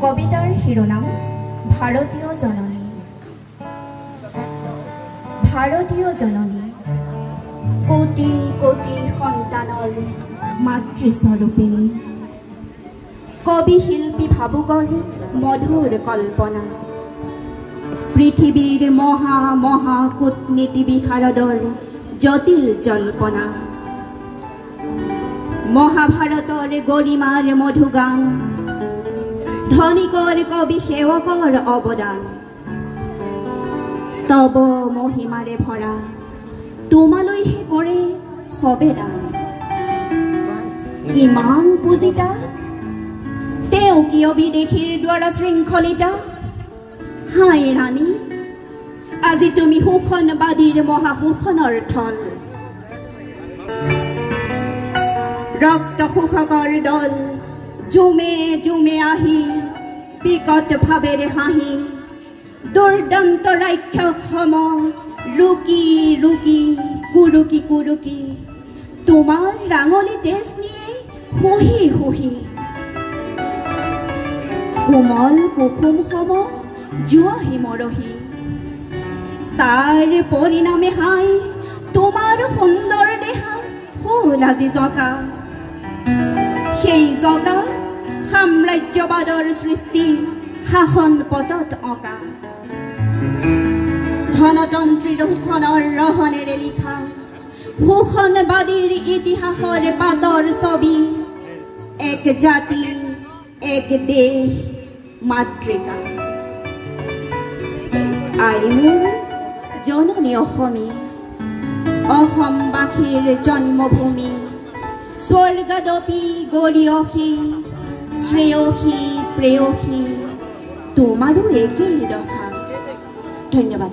কবিতাৰ শিৰোনাম ভাৰতীয় জননী। ভাৰতীয় জননী কোটি কোটি সন্তানৰ মাতৃস্বৰূপিণী, কবি শিল্পী ভাবুকৰ মধুৰ কল্পনা, পৃথিৱীৰ মহা মহা কূটনীতি বিশাৰদৰ জটিল জল্পনা, মহাভাৰতৰ গৰিমাৰ মধুগান, ধনিকৰ কবি সেৱকৰ অৱদান, তব মহিমাৰে ভৰা তোমালৈহে কৰে সবেদান। ইমান পূজিতা তেওঁ কিয় বিদেশীৰ দ্বাৰা শৃংখলিতা? হাই ৰাণী, আজি তুমি শোষণবাদীৰ মহাশোষণৰ থল। ৰক্ত শোষকৰ দল জুমে জুমে আহি বিকট ভাৱেৰে হাঁহি, দুৰ্দান্ত ৰাক্ষস সম ৰুকি ৰুকি কুৰুকি কুৰুকি, তোমাৰ ৰাঙলী তেজ নিয়ে শুহি শুহি, কোমল কুসুম সম জোৱাহি মৰহি, তাৰ পৰিণামে হাই তোমাৰ সুন্দৰ দেহা হ'ল আজি জকা। সেই জকা সাম্ৰাজ্যবাদৰ সৃষ্টি শাসন পথত অঁকা, ধনতন্ত্ৰী লোকখনৰ ৰহনেৰে লিখা শোষণবাদীৰ ইতিহাসৰ পাতৰ ছবি, এক জাতি এক দেশ মাতৃকা। আই মোৰ জননী অসমী, অসমবাসীৰ জন্মভূমি, স্বৰ্গদপি গৰিয়সী, শ্ৰেয়সী প্ৰেয়সী তোমাৰো একেই দশা। ধন্যবাদ।